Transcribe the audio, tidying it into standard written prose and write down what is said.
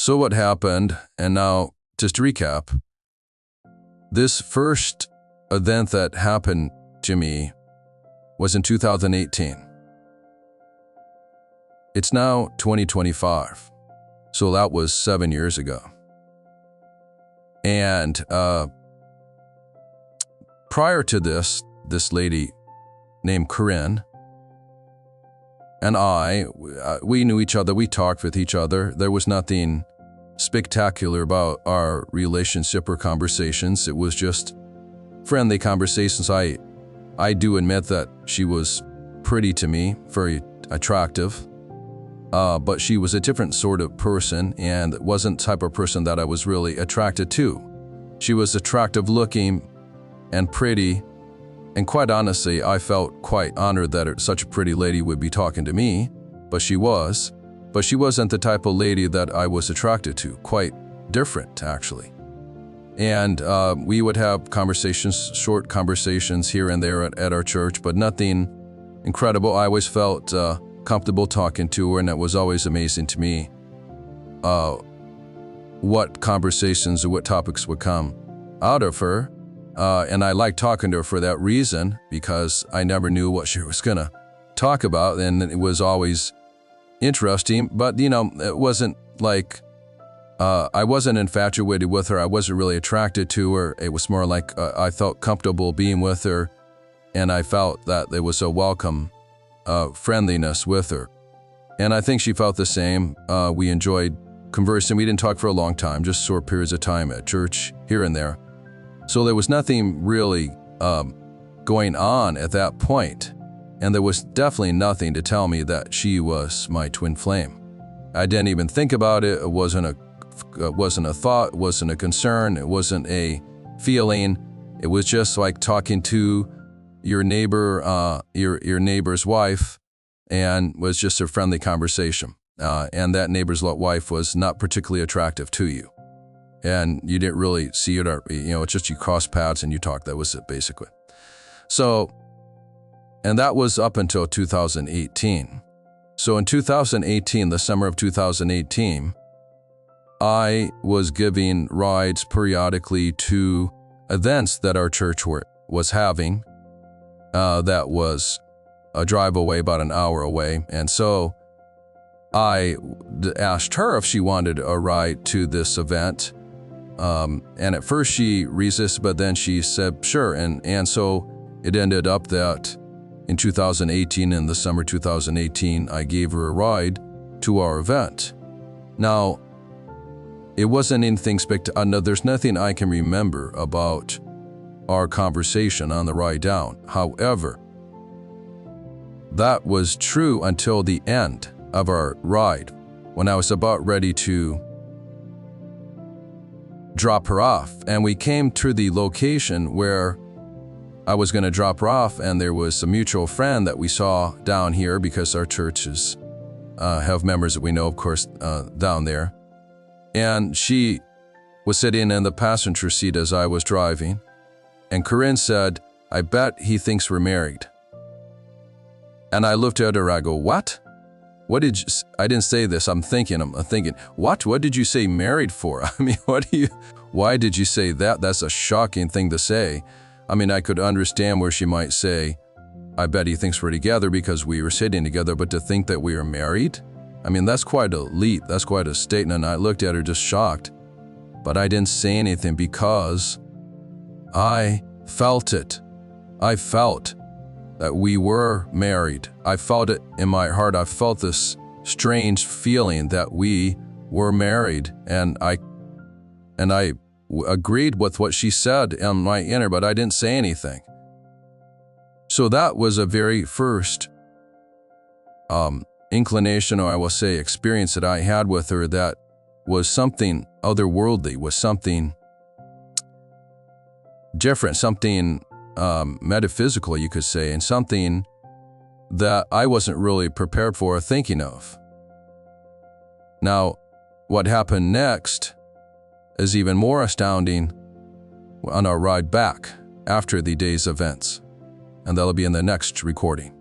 So what happened, and now just to recap, this first event that happened to me was in 2018. It's now 2025, so that was 7 years ago. And prior to this lady named Corinne and we knew each other, we talked with each other. There was nothing spectacular about our relationship or conversations. It was just friendly conversations. I do admit that she was pretty to me, very attractive, but she was a different sort of person and wasn't the type of person that I was really attracted to. She was attractive looking and pretty, and quite honestly, I felt quite honored that such a pretty lady would be talking to me, but she wasn't the type of lady that I was attracted to. Quite different, actually. And we would have conversations, short conversations here and there at our church, but nothing incredible. I always felt comfortable talking to her, and it was always amazing to me what conversations or what topics would come out of her. And I liked talking to her for that reason, because I never knew what she was going to talk about, and it was always interesting. But, it wasn't like I wasn't infatuated with her. I wasn't really attracted to her. It was more like I felt comfortable being with her, and I felt that there was a welcome friendliness with her. And I think she felt the same. We enjoyed conversing. We didn't talk for a long time, just short periods of time at church here and there. So there was nothing really going on at that point, and there was definitely nothing to tell me that she was my twin flame. I didn't even think about it. It wasn't a thought, it wasn't a concern, it wasn't a feeling. It was just like talking to your neighbor, your neighbor's wife, and was just a friendly conversation. And that neighbor's wife was not particularly attractive to you, and you didn't really see it, or it's just you crossed paths and you talked. That was it, basically. So, and that was up until 2018. So in 2018, the summer of 2018, I was giving rides periodically to events that our church was having. That was a drive away, about an hour away. And so I asked her if she wanted a ride to this event. And at first she resisted, but then she said, sure. And so it ended up that in 2018, in the summer 2018, I gave her a ride to our event. Now, it wasn't anything spectacular. No, there's nothing I can remember about our conversation on the ride down. However, that was true until the end of our ride, when I was about ready to drop her off. And we came to the location where I was going to drop her off, and there was a mutual friend that we saw down here, because our churches have members that we know, of course, down there. And she was sitting in the passenger seat as I was driving. And Corinne said, I bet he thinks we're married. And I looked at her, I go, what? What did you, I didn't say this, I'm thinking, what did you say married for? I mean, why did you say that? That's a shocking thing to say. I mean, I could understand where she might say, I bet he thinks we're together because we were sitting together, but to think that we are married? I mean, that's quite a leap, that's quite a statement. And I looked at her just shocked, but I didn't say anything because I felt it. I felt that we were married. I felt it in my heart. I felt this strange feeling that we were married, and I agreed with what she said in my inner, but I didn't say anything. So that was a very first inclination, or I will say experience, that I had with her that was something otherworldly, was something different, something metaphysical, you could say, and something that I wasn't really prepared for or thinking of. Now, what happened next is even more astounding on our ride back after the day's events, and that'll be in the next recording.